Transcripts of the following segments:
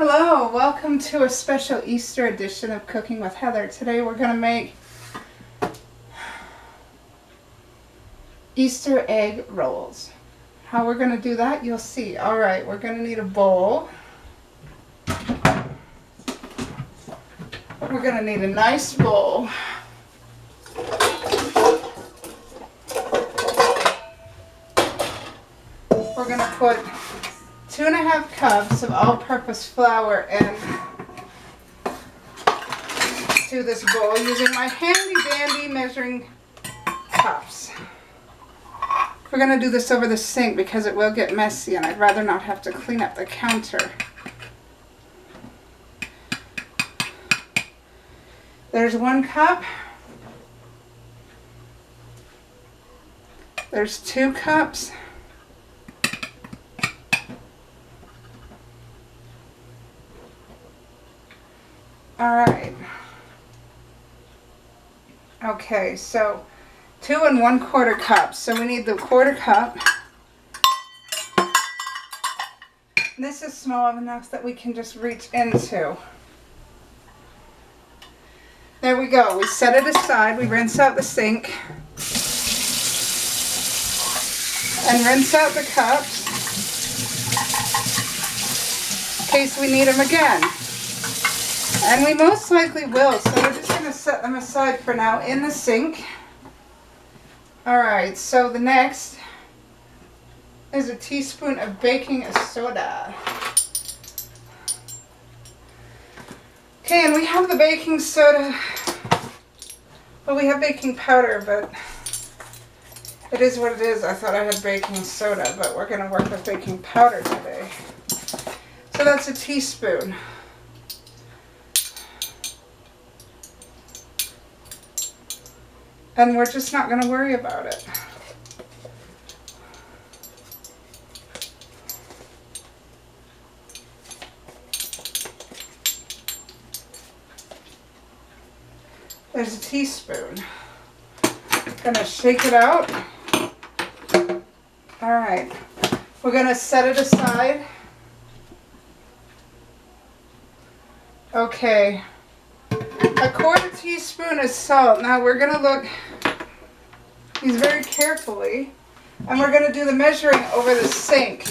Hello, welcome to a special Easter edition of Cooking with Heather. Today we're going to make Easter egg rolls. How we're going to do that, you'll see. Alright, we're going to need a bowl. We're going to need a nice bowl. We're going to put 2.5 cups of all-purpose flour into this bowl using my handy-dandy measuring cups. We're going to do this over the sink because it will get messy and I'd rather not have to clean up the counter. There's 1 cup. There's 2 cups. Alright. Okay, so 2 1/4 cups. So we need the 1/4 cup. And this is small enough that we can just reach into. There we go. We set it aside. We rinse out the sink. And rinse out the cups in case we need them again. And we most likely will, so we're just going to set them aside for now in the sink. Alright, so the next is a teaspoon of baking soda. Okay, and we have the baking soda. Well, we have baking powder, but it is what it is. I thought I had baking soda, but we're going to work with baking powder today. So that's a teaspoon. And we're just not going to worry about it. There's a teaspoon. Gonna shake it out. Alright. We're gonna set it aside. Okay. 1/4 teaspoon of salt. Now we're going to look these very carefully and we're going to do the measuring over the sink.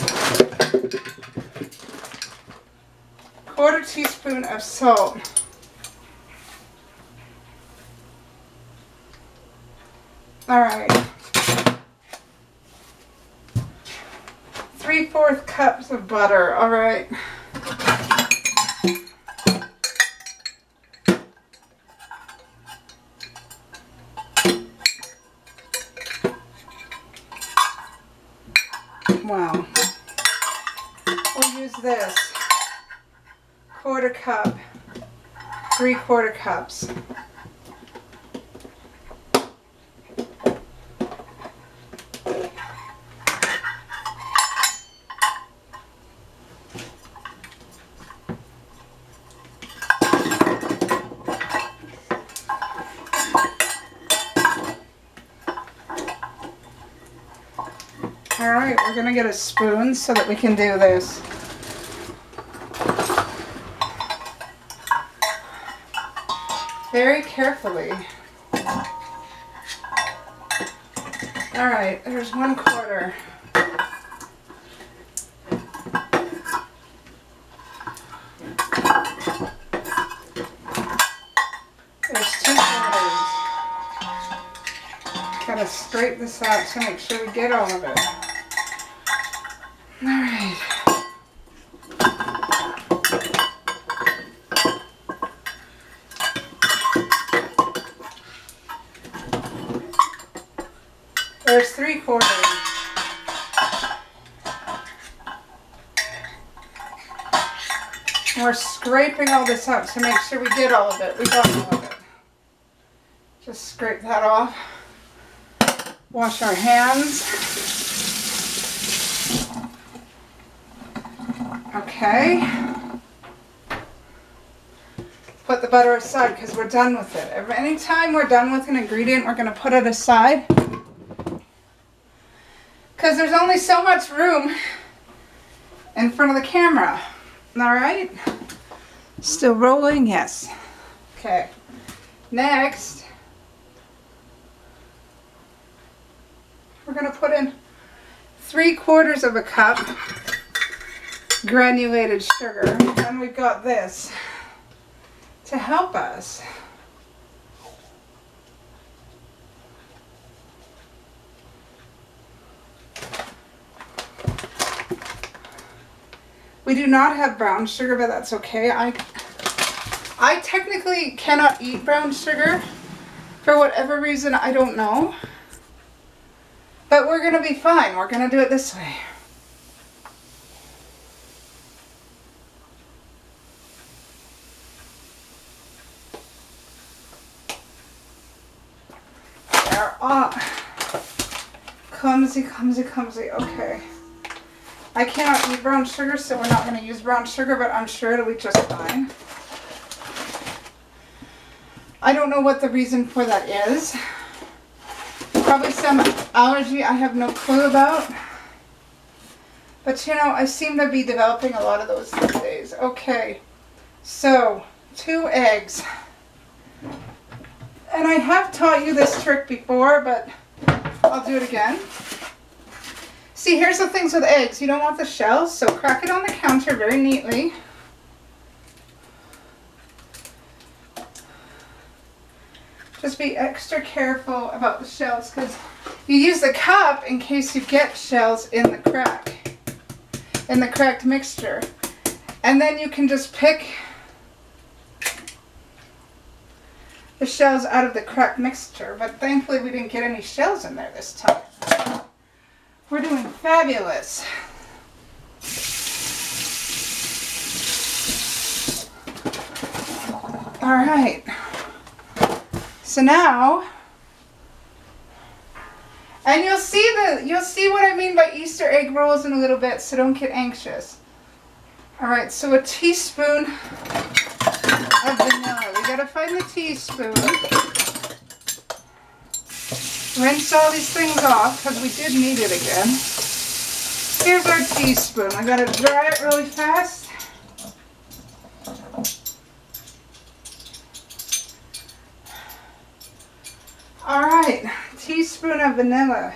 1/4 teaspoon of salt. Alright. 3/4 cups of butter. Alright. Wow. We'll use this 1/4 cup, 3/4 cups. Alright, we're going to get a spoon so that we can do this. Very carefully. Alright, there's 1/4. There's 2/4. Gotta scrape this out to make sure we get all of it. Alright. There's 3/4. And we're scraping all this out to make sure we get all of it. We got all of it. Just scrape that off. Wash our hands. Okay. Put the butter aside because we're done with it. Anytime we're done with an ingredient, we're going to put it aside. Because there's only so much room in front of the camera. All right. Still rolling, yes. Okay. Next, we're gonna put in 3/4 of a cup granulated sugar, and we've got this to help us. We do not have brown sugar, but that's okay. I technically cannot eat brown sugar for whatever reason, I don't know. But we're gonna be fine. We're gonna do it this way. There. Clumsy, clumsy, clumsy. Okay. I cannot eat brown sugar, so we're not gonna use brown sugar, but I'm sure it'll be just fine. I don't know what the reason for that is. Probably some allergy I have no clue about. But you know, I seem to be developing a lot of those these days. Okay, so 2 eggs. And I have taught you this trick before, but I'll do it again. See, here's the things with eggs. You don't want the shells, so crack it on the counter very neatly. Just be extra careful about the shells because you use the cup in case you get shells in the cracked mixture. And then you can just pick the shells out of the cracked mixture. But thankfully we didn't get any shells in there this time. We're doing fabulous. All right. So now, and you'll see what I mean by Easter egg rolls in a little bit, so don't get anxious. All right, so a teaspoon of vanilla. We gotta find the teaspoon. Rinse all these things off because we did need it again. Here's our teaspoon. I gotta dry it really fast. All right, teaspoon of vanilla.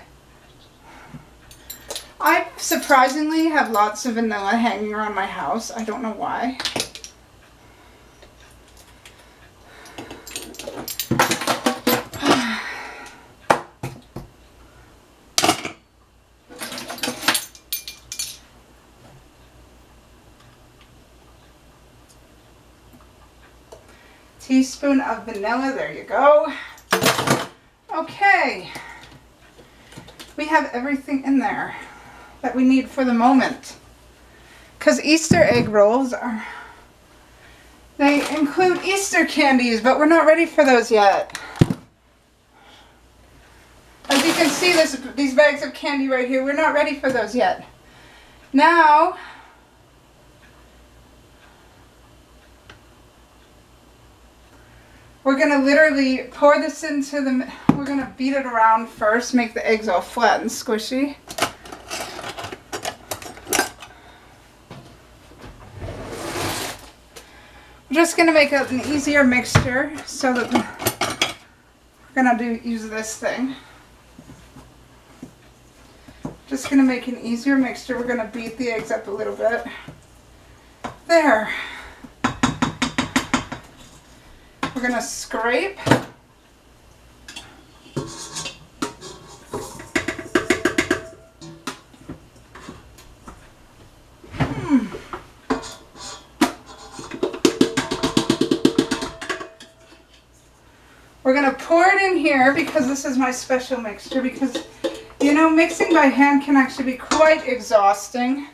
I surprisingly have lots of vanilla hanging around my house. I don't know why. Teaspoon of vanilla, there you go. Okay, we have everything in there that we need for the moment. Because Easter egg rolls they include Easter candies, but we're not ready for those yet. As you can see, these bags of candy right here, we're not ready for those yet. Now, we're going to literally pour this into we're going to beat it around first, make the eggs all flat and squishy. We're just going to make an easier mixture so that we're going to use this thing. Just going to make an easier mixture. We're going to beat the eggs up a little bit. There. We're going to scrape. We're going to pour it in here because this is my special mixture because, you know, mixing by hand can actually be quite exhausting.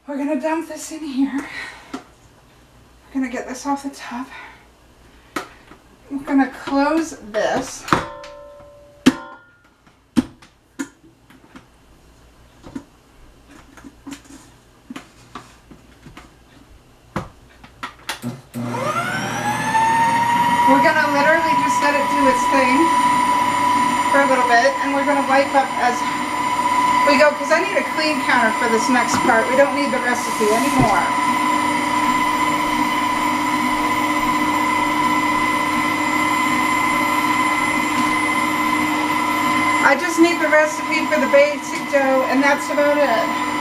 We're going to dump this in here. We're going to get this off the top. I'm going to close this. We're going to literally just let it do its thing for a little bit, and we're going to wipe up as We go, because I need a clean counter for this next part. We don't need the recipe anymore. I just need the recipe for the basic dough, and that's about it.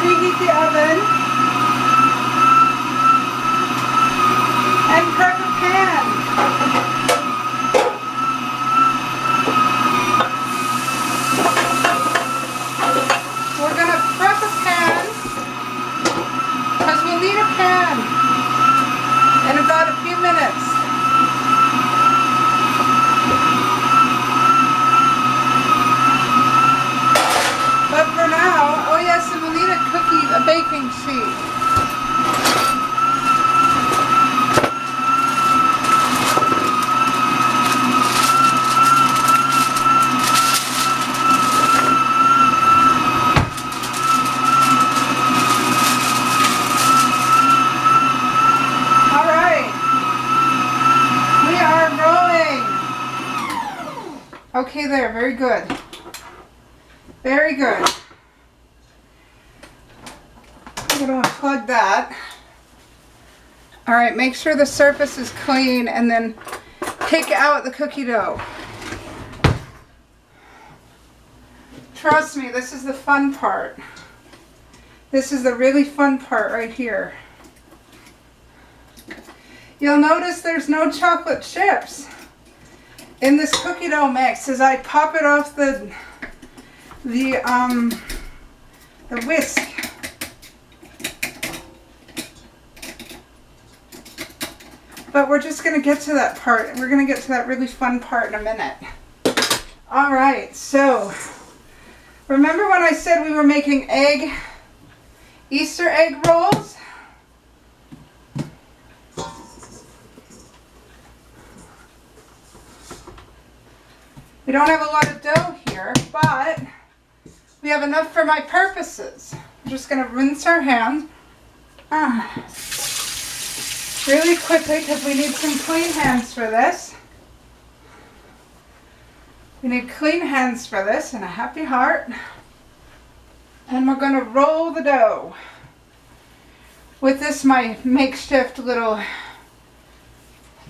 Preheat the oven and prep a pan. We're going to prep a pan because we'll need a pan in about a few minutes. But for now, oh yes, and we'll need a baking sheet. All right, we are rolling. Okay there, very good. Very good. I'm going to unplug that. All right, make sure the surface is clean and then pick out the cookie dough. Trust me, this is the fun part. This is the really fun part right here. You'll notice there's no chocolate chips in this cookie dough mix as I pop it off the whisk. But we're just going to get to that part. We're going to get to that really fun part in a minute. All right, so remember when I said we were making Easter egg rolls? We don't have a lot of dough here, but we have enough for my purposes. I'm just going to rinse our hands really quickly because we need some clean hands for this. We need clean hands for this and a happy heart. And we're going to roll the dough with this, my makeshift little...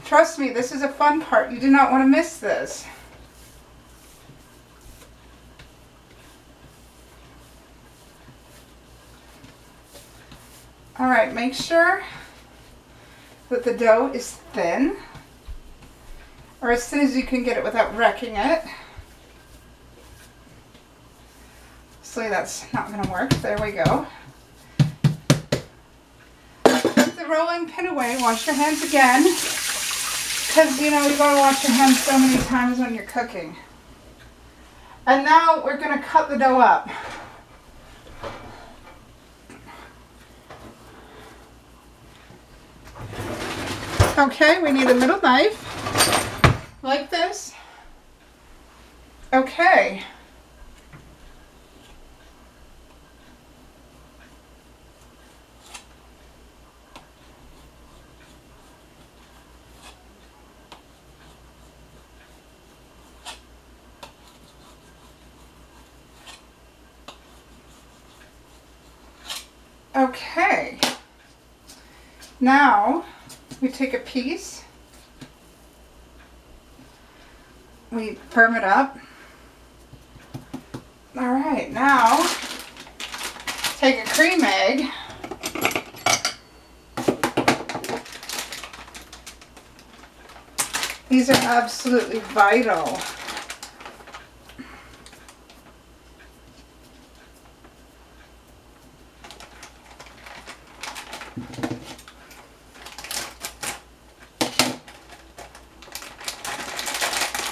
Trust me, this is a fun part. You do not want to miss this. All right, make sure that the dough is thin, or as thin as you can get it without wrecking it. So that's not going to work. There we go. Put the rolling pin away. Wash your hands again, because you know you got to wash your hands so many times when you're cooking. And now we're going to cut the dough up. Okay, we need a middle knife, like this. Okay. Okay. Now, we take a piece, we firm it up. All right, now take a cream egg, these are absolutely vital.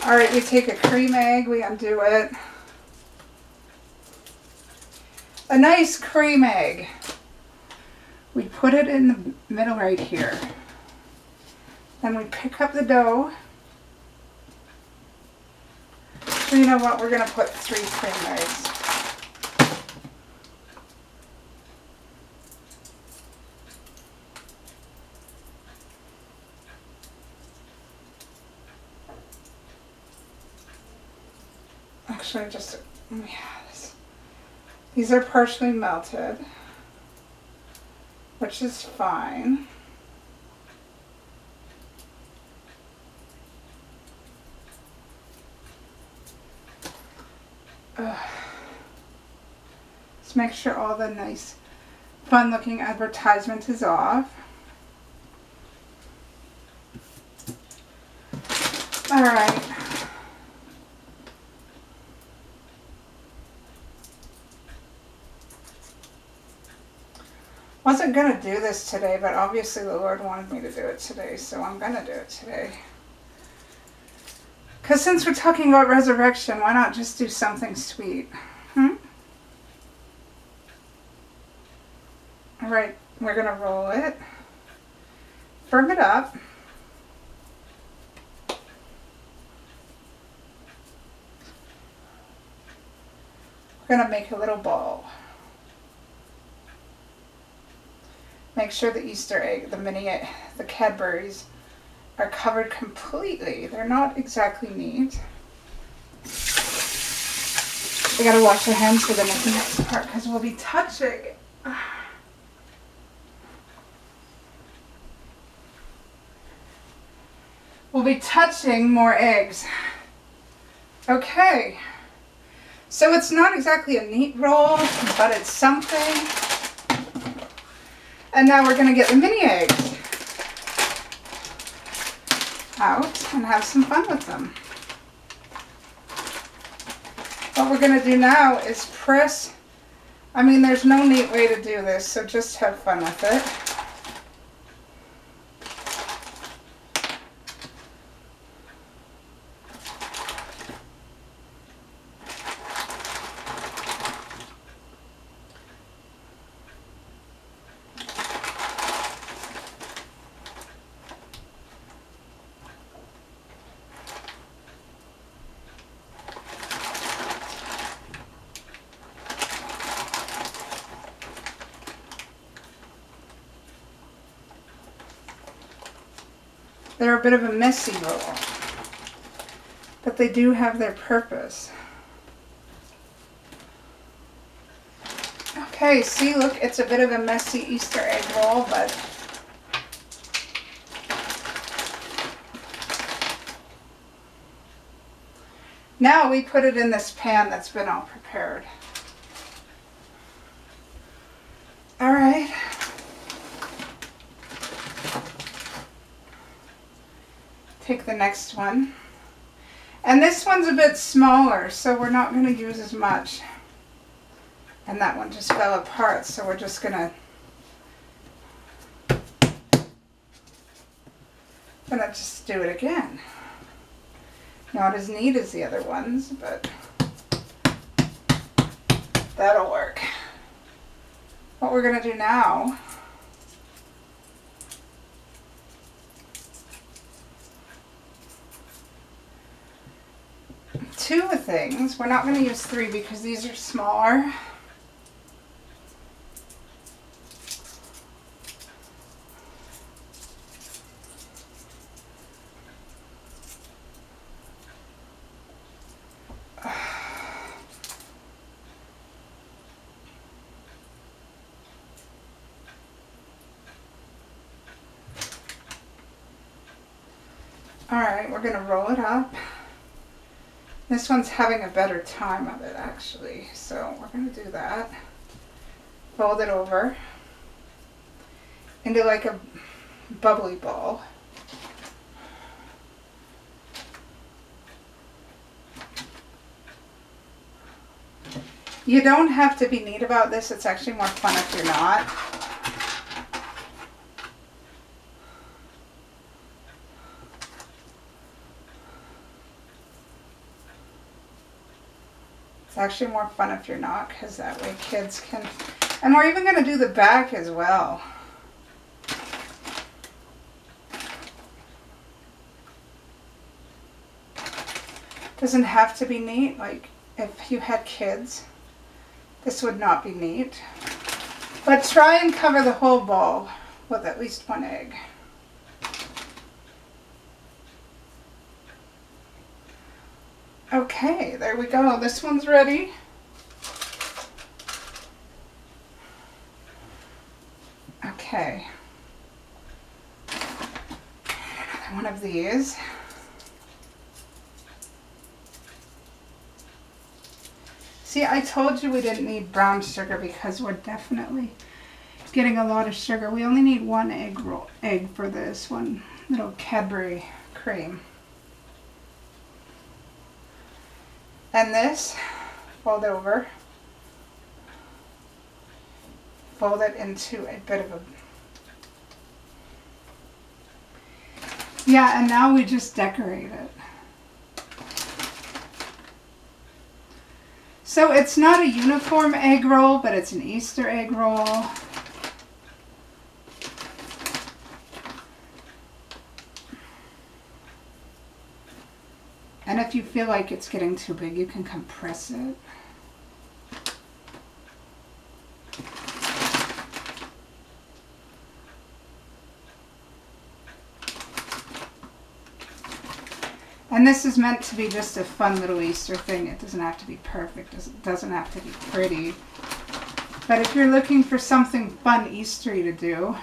All right, we take a cream egg, we undo it. A nice cream egg. We put it in the middle right here. Then we pick up the dough. So you know what, we're going to put 3 cream eggs. Actually, just, yeah, these are partially melted, which is fine. Let's make sure all the nice, fun-looking advertisement is off. All right. Wasn't going to do this today, but obviously the Lord wanted me to do it today, so I'm going to do it today. Because since we're talking about resurrection, why not just do something sweet? All right, we're going to roll it. Firm it up. We're going to make a little ball. Make sure the Easter egg, the Cadburys are covered completely. They're not exactly neat. We gotta wash our hands for the next part because we'll be touching. We'll be touching more eggs. Okay. So it's not exactly a neat roll, but it's something. And now we're going to get the mini eggs out and have some fun with them. What we're going to do now is press. I mean, there's no neat way to do this, so just have fun with it. They're a bit of a messy roll, but they do have their purpose. Okay, see, look, it's a bit of a messy Easter egg roll, but now we put it in this pan that's been all prepared. All right. Take the next one. And this one's a bit smaller, so we're not going to use as much. And that one just fell apart, so we're just going to just do it again. Not as neat as the other ones, but that'll work. What we're going to do now two things. We're not going to use 3 because these are smaller. Alright, we're going to roll it up. This one's having a better time of it, actually. So we're going to do that. Fold it over into like a bubbly ball. You don't have to be neat about this. It's actually more fun if you're not. It's actually more fun if you're not, because that way kids can... And we're even going to do the back as well. Doesn't have to be neat. Like, if you had kids, this would not be neat. But try and cover the whole ball with at least one egg. Okay, there we go. This one's ready. Okay. Another one of these. See, I told you we didn't need brown sugar because we're definitely getting a lot of sugar. We only need one egg for this one little Cadbury cream. And this, fold over. Fold it into a bit of a... Yeah, and now we just decorate it. So it's not a uniform egg roll, but it's an Easter egg roll. And if you feel like it's getting too big, you can compress it. And this is meant to be just a fun little Easter thing. It doesn't have to be perfect. It doesn't have to be pretty. But if you're looking for something fun Eastery to do,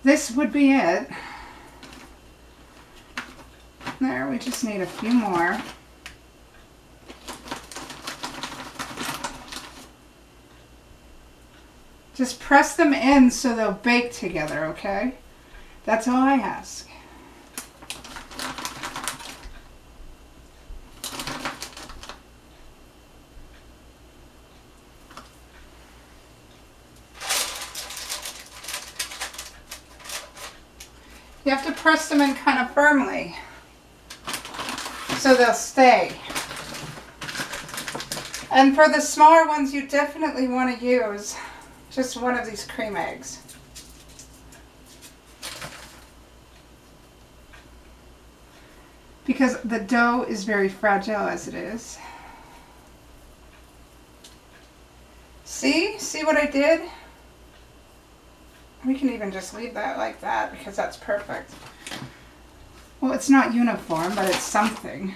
this would be it. There, we just need a few more. Just press them in so they'll bake together, okay? That's all I ask. You have to press them in kind of firmly so they'll stay. And for the smaller ones, you definitely want to use just one of these cream eggs. Because the dough is very fragile as it is. See? See what I did? We can even just leave that like that because that's perfect. Well, it's not uniform, but it's something.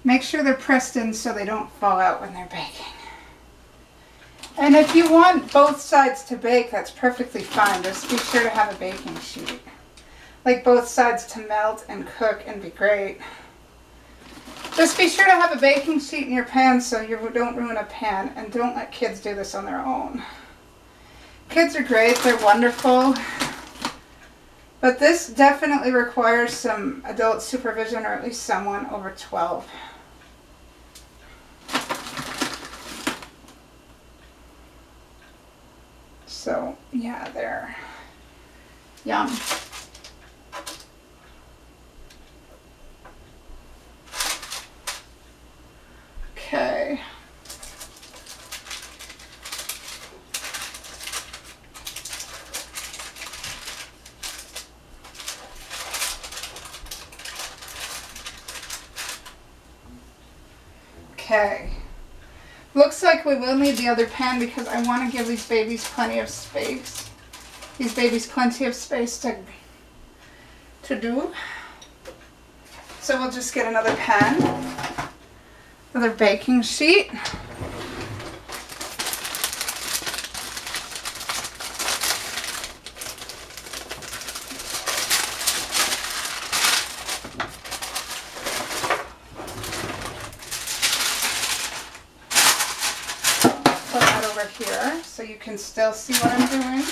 Make sure they're pressed in so they don't fall out when they're baking. And if you want both sides to bake, that's perfectly fine. Just be sure to have a baking sheet. Like both sides to melt and cook and be great. Just be sure to have a baking sheet in your pan so you don't ruin a pan. And don't let kids do this on their own. Kids are great. They're wonderful. But this definitely requires some adult supervision, or at least someone over 12. So, yeah, there. Yum. Okay. Okay. Looks like we will need the other pan because I want to give these babies plenty of space. These babies plenty of space to do. So we'll just get another pan, another baking sheet. Here so you can still see what I'm doing.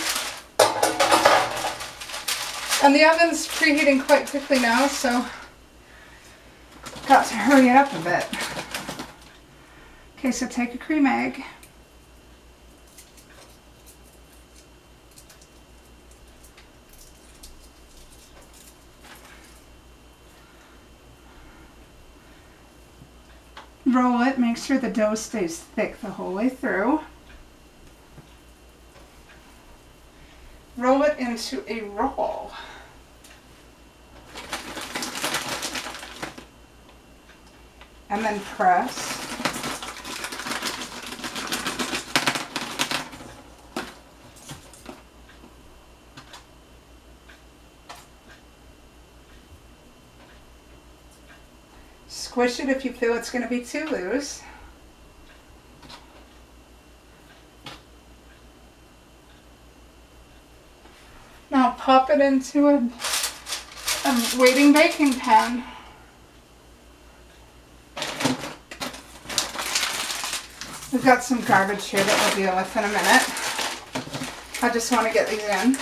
And the oven's preheating quite quickly now, so got to hurry it up a bit. Okay, so take a cream egg. Roll it, make sure the dough stays thick the whole way through. Roll it into a roll. And then press. Squish it if you feel it's going to be too loose. Now pop it into a waiting baking pan. We've got some garbage here that we'll deal with in a minute. I just want to get these in.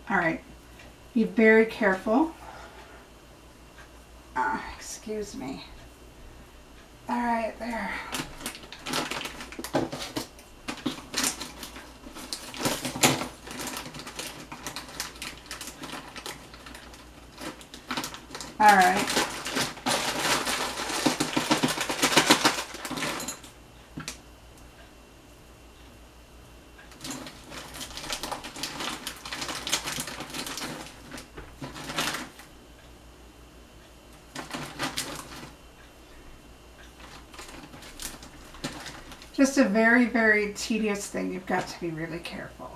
All right, be very careful. Excuse me. All right, there. All right. Just a very, very tedious thing. You've got to be really careful.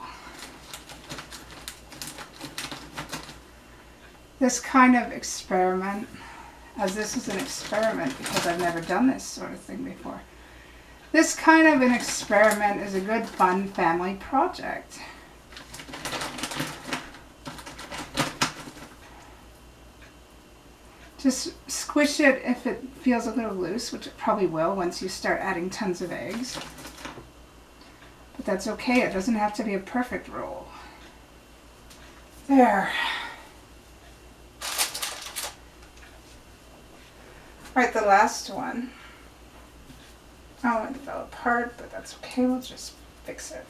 This kind of experiment, as this is an experiment because I've never done this sort of thing before. This kind of an experiment is a good, fun family project. Just squish it if it feels a little loose, which it probably will once you start adding tons of eggs. But that's okay, it doesn't have to be a perfect roll. There. Alright, the last one. Oh, it fell apart, but that's okay, we'll just fix it.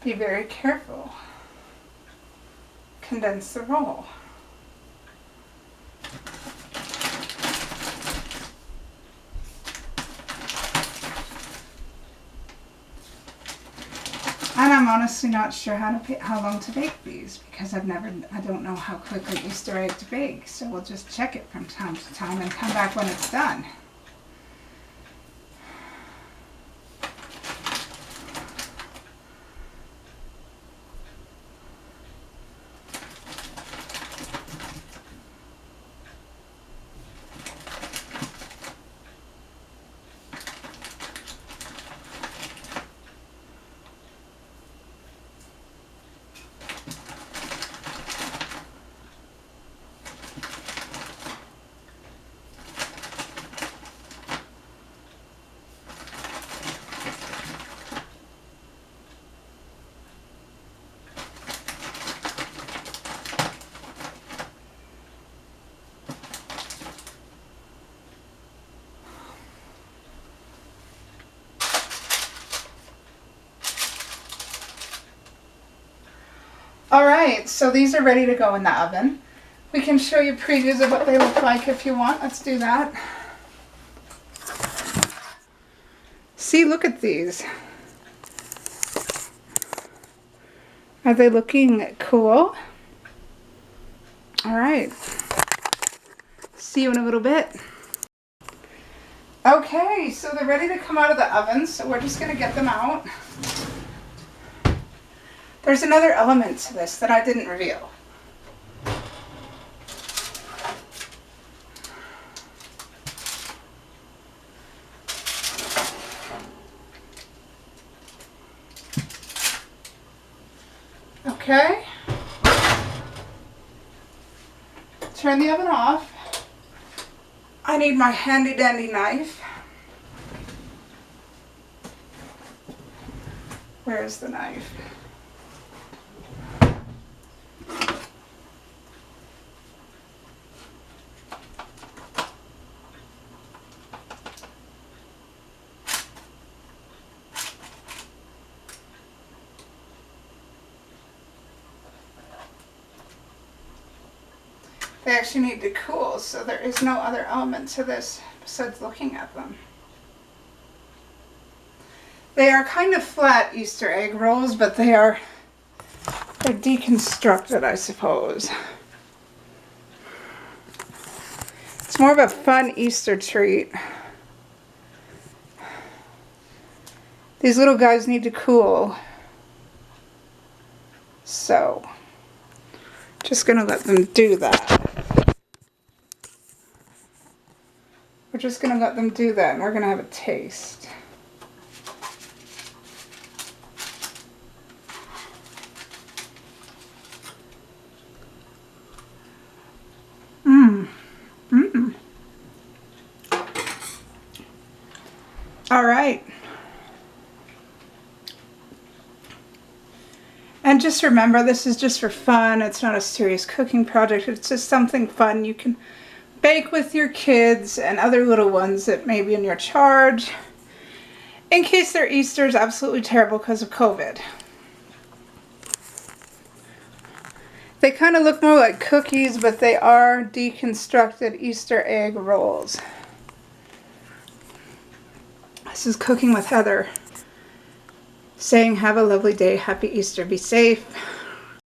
Be very careful. Condense the roll. And I'm honestly not sure how long to bake these because I don't know how quickly Easter eggs bake. So we'll just check it from time to time and come back when it's done. Alright, so these are ready to go in the oven. We can show you previews of what they look like if you want. Let's do that. See, look at these. Are they looking cool? Alright. See you in a little bit. Okay, so they're ready to come out of the oven, so we're just going to get them out. There's another element to this that I didn't reveal. Okay. Turn the oven off. I need my handy dandy knife. Where's the knife? They actually need to cool, so there is no other element to this besides looking at them. They are kind of flat Easter egg rolls, but they're deconstructed, I suppose. It's more of a fun Easter treat. These little guys need to cool. So, just gonna let them do that. We're just gonna let them do that and we're gonna have a taste. All right. And just remember, this is just for fun. It's not a serious cooking project. It's just something fun you can bake with your kids and other little ones that may be in your charge, in case their Easter is absolutely terrible because of COVID. They kind of look more like cookies, but they are deconstructed Easter egg rolls. This is Cooking with Heather, saying have a lovely day, happy Easter, be safe.